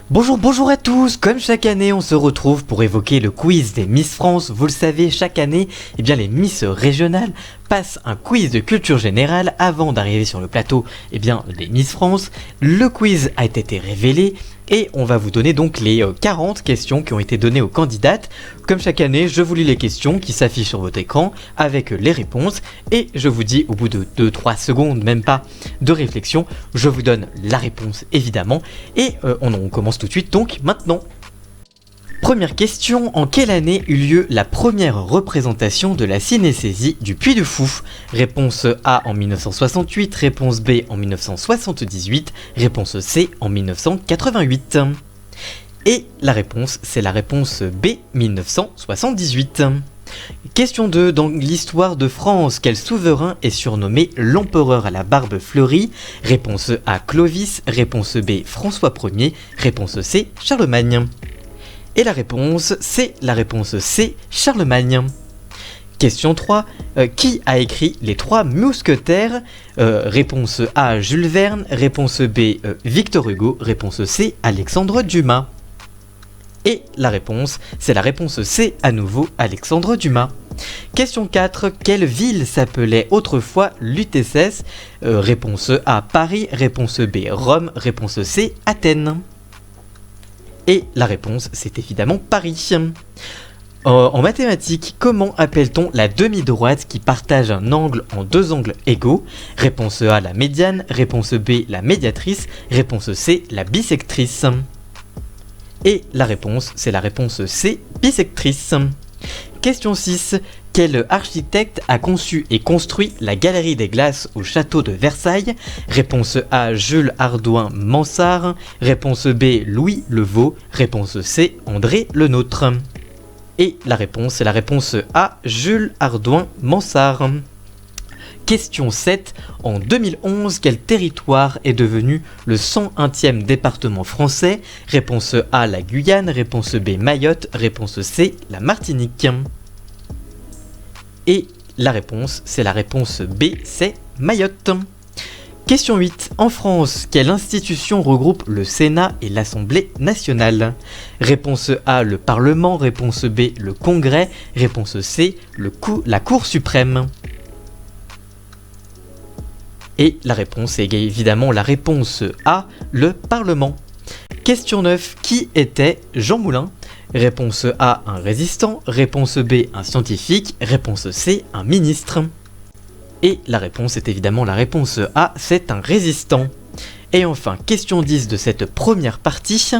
Bonjour à tous, comme chaque année on se retrouve pour évoquer le quiz des Miss France. Vous le savez, chaque année, les Miss régionales passent un quiz de culture générale avant d'arriver sur le plateau des Miss France. Le quiz a été révélé et on va vous donner donc les 40 questions qui ont été données aux candidates. Comme chaque année, je vous lis les questions qui s'affichent sur votre écran avec les réponses et je vous dis au bout de 2-3 secondes, même pas de réflexion, je vous donne la réponse évidemment et on commence tout de suite donc maintenant. Première question, en quelle année eut lieu la première représentation de la cinéstésie du Puy du Fou? Réponse A en 1968, réponse B en 1978, réponse C en 1988. Et la réponse, c'est la réponse B, 1978. Question 2, dans l'histoire de France, quel souverain est surnommé l'empereur à la barbe fleurie? Réponse A, Clovis, réponse B, François Ier, réponse C, Charlemagne. Et la réponse, c'est la réponse C, Charlemagne. Question 3, qui a écrit Les Trois Mousquetaires? Réponse A, Jules Verne, réponse B, Victor Hugo, réponse C, Alexandre Dumas. Et la réponse, c'est la réponse C, à nouveau, Alexandre Dumas. Question 4, quelle ville s'appelait autrefois l'UTSS? Réponse A, Paris, réponse B, Rome, réponse C, Athènes. Et la réponse, c'est évidemment Paris. En mathématiques, comment appelle-t-on la demi-droite qui partage un angle en deux angles égaux? Réponse A, la médiane, réponse B, la médiatrice, réponse C, la bisectrice. Et la réponse, c'est la réponse C, bisectrice. Question 6. Quel architecte a conçu et construit la Galerie des Glaces au château de Versailles? Réponse A, Jules Hardouin Mansart. Réponse B, Louis Levaux. Réponse C, André Lenôtre. Et la réponse, c'est la réponse A, Jules Hardouin Mansart. Question 7. En 2011, quel territoire est devenu le 101e département français? Réponse A, la Guyane. Réponse B, Mayotte. Réponse C, la Martinique. Et la réponse, c'est la réponse B, c'est Mayotte. Question 8. En France, quelle institution regroupe le Sénat et l'Assemblée nationale? Réponse A, le Parlement. Réponse B, le Congrès. Réponse C, la Cour suprême. Et la réponse est évidemment la réponse A, le Parlement. Question 9. Qui était Jean Moulin? Réponse A, un résistant. Réponse B, un scientifique. Réponse C, un ministre. Et la réponse est évidemment la réponse A, c'est un résistant. Et enfin, question 10 de cette première partie.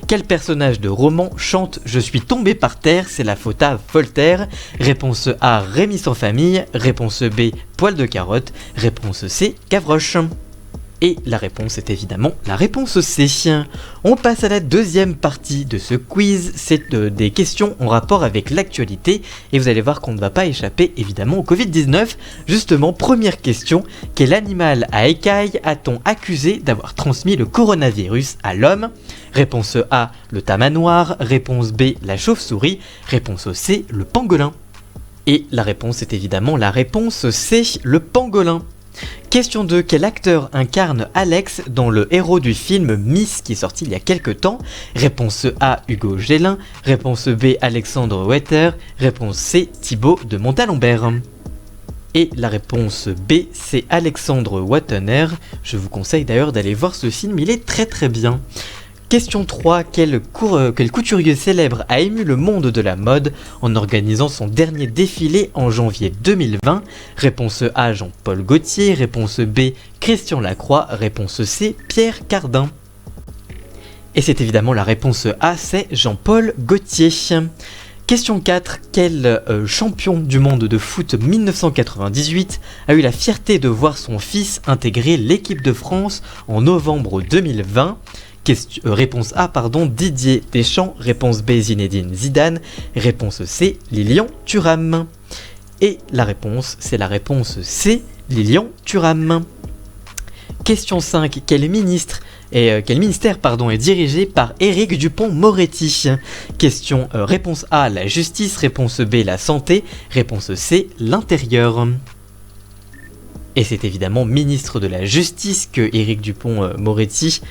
Quel personnage de roman chante « Je suis tombé par terre, c'est la faute à Voltaire ?» Réponse A, Rémi sans famille. Réponse B, Poil de carotte. Réponse C, Gavroche. Et la réponse est évidemment la réponse C. On passe à la deuxième partie de ce quiz, c'est des questions en rapport avec l'actualité et vous allez voir qu'on ne va pas échapper évidemment au Covid-19. Justement, première question, quel animal à écailles a-t-on accusé d'avoir transmis le coronavirus à l'homme? Réponse A, le tamanoir. Réponse B, la chauve-souris. Réponse C, le pangolin. Et la réponse est évidemment la réponse C, le pangolin. Question 2. Quel acteur incarne Alex dans le héros du film Miss qui est sorti il y a quelques temps? Réponse A, Hugo Gélin. Réponse B, Alexandre Wetter. Réponse C, Thibaut de Montalembert. Et la réponse B, c'est Alexandre Wattener. Je vous conseille d'ailleurs d'aller voir ce film, il est très bien. Question 3. Quel couturier célèbre a ému le monde de la mode en organisant son dernier défilé en janvier 2020? Réponse A, Jean-Paul Gaultier. Réponse B, Christian Lacroix. Réponse C, Pierre Cardin. Et c'est évidemment la réponse A, c'est Jean-Paul Gaultier. Question 4. Quel champion du monde de foot 1998 a eu la fierté de voir son fils intégrer l'équipe de France en novembre 2020? Réponse A, Didier Deschamps. Réponse B, Zinedine Zidane. Réponse C, Lilian Thuram. Et la réponse, c'est la réponse C, Lilian Thuram. Question 5. Quel ministère est dirigé par Éric Dupond-Moretti? Question réponse A, la justice. Réponse B, la santé. Réponse C, l'intérieur. Et c'est évidemment ministre de la Justice que Éric Dupond-Moretti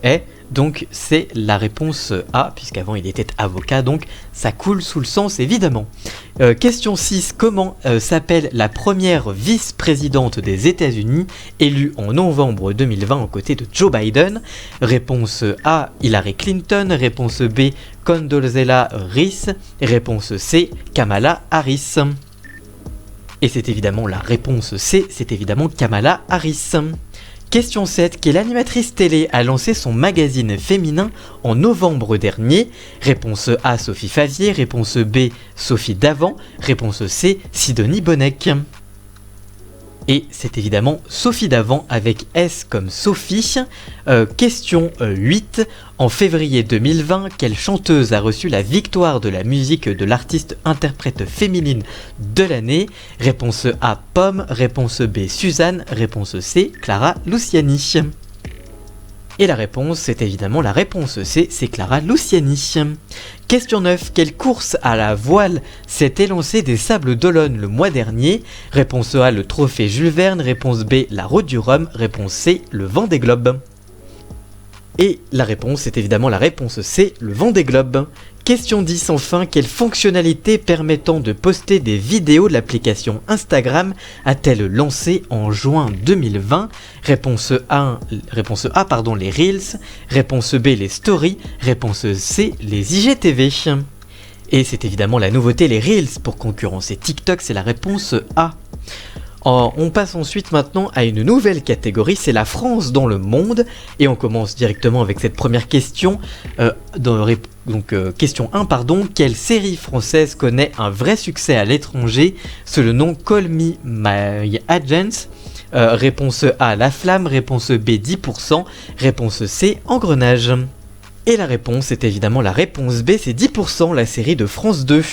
est. Donc c'est la réponse A, puisqu'avant il était avocat, donc ça coule sous le sens évidemment. Question 6. Comment s'appelle la première vice-présidente des États-Unis élue en novembre 2020 aux côtés de Joe Biden? Réponse A, Hillary Clinton. Réponse B, Condoleezza Rice. Réponse C, Kamala Harris. Et c'est évidemment la réponse C, c'est évidemment Kamala Harris. Question 7. Quelle animatrice télé a lancé son magazine féminin en novembre dernier? Réponse A, Sophie Favier. Réponse B, Sophie Davant. Réponse C, Sidonie Bonnec. Et c'est évidemment Sophie Davant avec S comme Sophie. Question 8. En février 2020, quelle chanteuse a reçu la victoire de la musique de l'artiste interprète féminine de l'année? Réponse A, Pomme. Réponse B, Suzanne. Réponse C, Clara Luciani. Et la réponse, c'est évidemment la réponse C, c'est Clara Luciani. Question 9. Quelle course à la voile s'est élancée des Sables d'Olonne le mois dernier? Réponse A, le trophée Jules Verne. Réponse B, la Route du Rhum. Réponse C, le Vendée Globe. Et la réponse est évidemment la réponse C, le Vendée Globe. Question 10 enfin, quelle fonctionnalité permettant de poster des vidéos de l'application Instagram a-t-elle lancé en juin 2020? Réponse A, les Reels. Réponse B, les Stories. Réponse C, les IGTV. Et c'est évidemment la nouveauté, les Reels. Pour concurrencer TikTok, c'est la réponse A. On passe ensuite maintenant à une nouvelle catégorie, c'est la France dans le monde. Et on commence directement avec cette première question. Question 1, quelle série française connaît un vrai succès à l'étranger sous le nom Call Me My Agent? Réponse A, La Flamme. Réponse B, 10%. Réponse C, Engrenage. Et la réponse est évidemment la réponse B, c'est 10%, la série de France 2.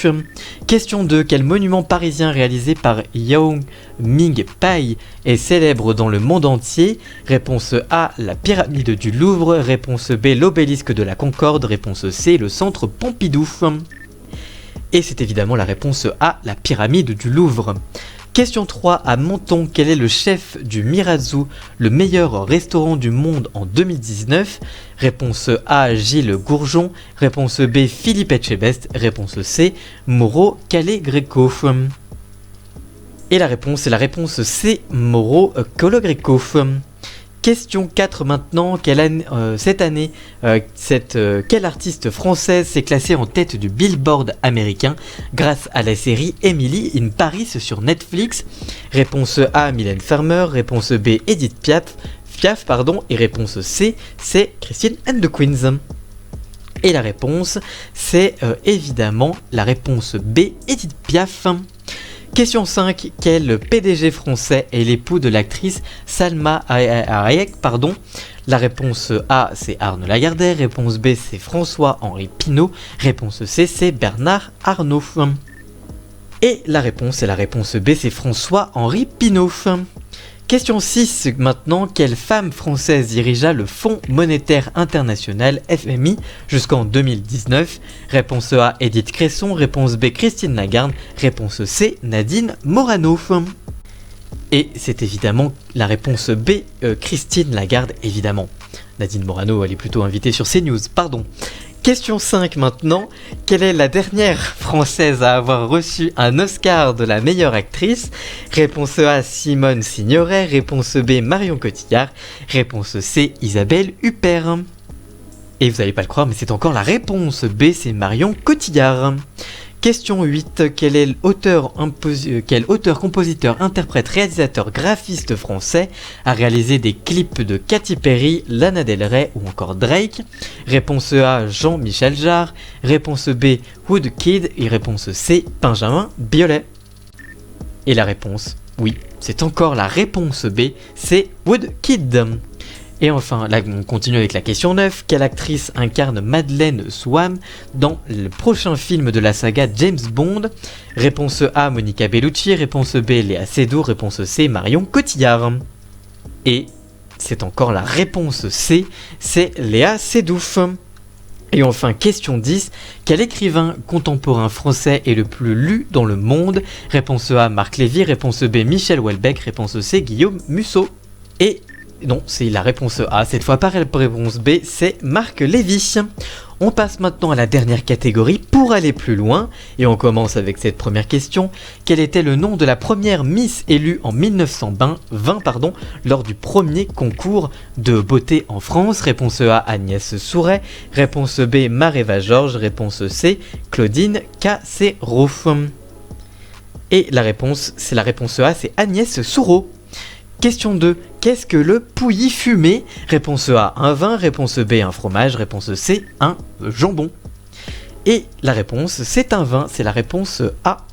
Question 2, quel monument parisien réalisé par Yao Ming Pai est célèbre dans le monde entier? Réponse A, la pyramide du Louvre. Réponse B, l'obélisque de la Concorde. Réponse C, le centre Pompidou. Et c'est évidemment la réponse A, la pyramide du Louvre. Question 3, à Menton, quel est le chef du Mirazu, le meilleur restaurant du monde en 2019? Réponse A, Gilles Gourjon. Réponse B, Philippe Etchebest. Réponse C, Mauro Calé-Greco. Et la réponse est la réponse C, Mauro Calé-Greco. Question 4 maintenant, cette année, quelle artiste française s'est classée en tête du Billboard américain grâce à la série Emily in Paris sur Netflix? Réponse A, Mylène Farmer. Réponse B, Edith Piaf, et réponse C, c'est Christine and the Queens. Et la réponse, c'est évidemment la réponse B, Edith Piaf. Question 5. Quel PDG français est l'époux de l'actrice Salma Hayek? La réponse A, c'est Arnaud Lagardère. Réponse B, c'est François-Henri Pinault. Réponse C, c'est Bernard Arnault. Et la réponse est la réponse B, c'est François-Henri Pinault. Question 6 maintenant, quelle femme française dirigea le Fonds monétaire international FMI jusqu'en 2019? Réponse A, Edith Cresson. Réponse B, Christine Lagarde. Réponse C, Nadine Morano. Et c'est évidemment la réponse B, Christine Lagarde, évidemment. Nadine Morano, elle est plutôt invitée sur CNews, pardon. Question 5 maintenant, quelle est la dernière française à avoir reçu un Oscar de la meilleure actrice? Réponse A, Simone Signoret. Réponse B, Marion Cotillard. Réponse C, Isabelle Huppert. Et vous n'allez pas le croire, mais c'est encore la réponse B, c'est Marion Cotillard. Question 8. Quel auteur, compositeur, interprète, réalisateur, graphiste français a réalisé des clips de Katy Perry, Lana Del Rey ou encore Drake? Réponse A, Jean-Michel Jarre. Réponse B, Woodkid. Et réponse C, Benjamin Biolay. Et la réponse, oui, c'est encore la réponse B, c'est Woodkid. Et enfin, là on continue avec la question 9. Quelle actrice incarne Madeleine Swann dans le prochain film de la saga James Bond? Réponse A, Monica Bellucci. Réponse B, Léa Seydoux. Réponse C, Marion Cotillard. Et c'est encore la réponse C, c'est Léa Seydoux. Et enfin, question 10. Quel écrivain contemporain français est le plus lu dans le monde? Réponse A, Marc Lévy. Réponse B, Michel Houellebecq. Réponse C, Guillaume Musso. Et non, c'est la réponse A. Cette fois par réponse B, c'est Marc Lévy. On passe maintenant à la dernière catégorie pour aller plus loin, et on commence avec cette première question. Quel était le nom de la première Miss élue en 1920 lors du premier concours de beauté en France? Réponse A, Agnès Souret. Réponse B, Maréva Georges. Réponse C, Claudine Casséro. Et la réponse A, c'est Agnès Soureau. Question 2. Qu'est-ce que le pouilly fumé? Réponse A, un vin. Réponse B, un fromage. Réponse C, un jambon. Et la réponse, c'est un vin. C'est la réponse A.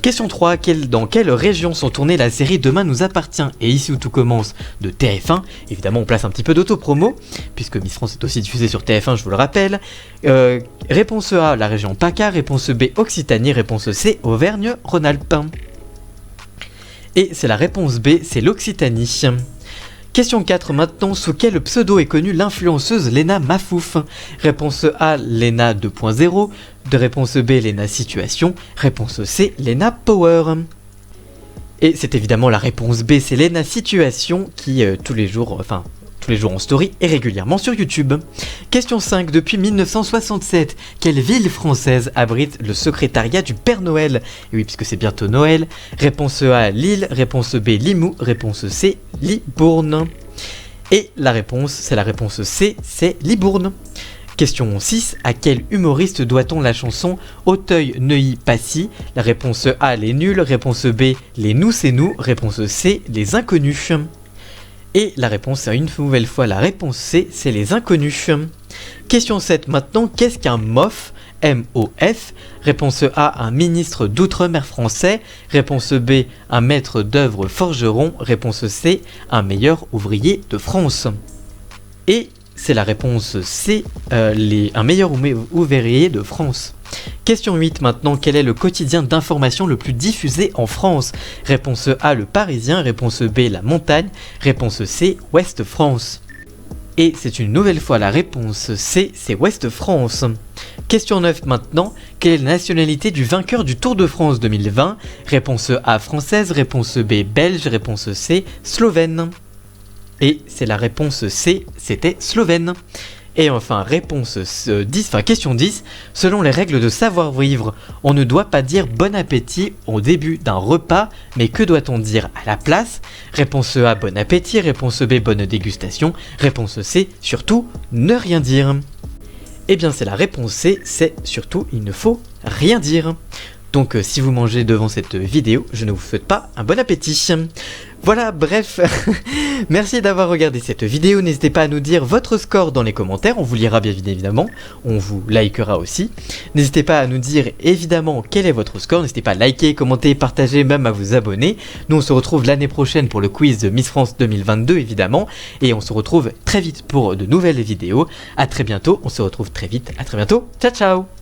Question 3. Dans quelle région sont tournées la série Demain nous appartient et Ici où tout commence de TF1? Évidemment, on place un petit peu d'autopromo, puisque Miss France est aussi diffusée sur TF1, je vous le rappelle. Réponse A, la région PACA. Réponse B, Occitanie. Réponse C, Auvergne-Rhône-Alpes. Et c'est la réponse B, c'est l'Occitanie. Question 4 maintenant, sous quel pseudo est connue l'influenceuse Léna Mafouf? Réponse A, Léna 2.0. De réponse B, Léna Situation. Réponse C, Léna Power. Et c'est évidemment la réponse B, c'est Léna Situation qui tous les jours en story et régulièrement sur YouTube. Question 5. Depuis 1967, quelle ville française abrite le secrétariat du Père Noël? Et oui, puisque c'est bientôt Noël. Réponse A, Lille. Réponse B, Limoux. Réponse C, Libourne. Et la réponse, c'est la réponse C, c'est Libourne. Question 6. À quel humoriste doit-on la chanson Auteuil-Neuilly-Passy? La réponse A, les nuls. Réponse B, les nous c'est nous. Réponse C, les inconnus. Et la réponse, c'est une nouvelle fois la réponse C, c'est les inconnus. Question 7 maintenant, qu'est-ce qu'un MOF? M-O-F. Réponse A, un ministre d'outre-mer français. Réponse B, un maître d'œuvre forgeron. Réponse C, un meilleur ouvrier de France. Et c'est la réponse C, un meilleur ouvrier de France. Question 8 maintenant, quel est le quotidien d'information le plus diffusé en France? Réponse A, Le Parisien. Réponse B, La Montagne. Réponse C, Ouest France. Et c'est une nouvelle fois la réponse C, c'est Ouest France. Question 9 maintenant, quelle est la nationalité du vainqueur du Tour de France 2020? Réponse A, française. Réponse B, belge. Réponse C, slovène. Et c'est la réponse C, c'était slovène. Et enfin, question 10, selon les règles de savoir-vivre, on ne doit pas dire bon appétit au début d'un repas, mais que doit-on dire à la place? Réponse A, bon appétit. Réponse B, bonne dégustation. Réponse C, surtout, ne rien dire. Eh bien, c'est la réponse C, c'est surtout, il ne faut rien dire. Donc si vous mangez devant cette vidéo, je ne vous souhaite pas un bon appétit. Voilà, bref, merci d'avoir regardé cette vidéo, n'hésitez pas à nous dire votre score dans les commentaires, on vous lira bien évidemment, on vous likera aussi. N'hésitez pas à nous dire évidemment quel est votre score, n'hésitez pas à liker, commenter, partager, même à vous abonner. Nous on se retrouve l'année prochaine pour le quiz de Miss France 2022 évidemment, et on se retrouve très vite pour de nouvelles vidéos. A très bientôt, on se retrouve très vite, à très bientôt, ciao ciao.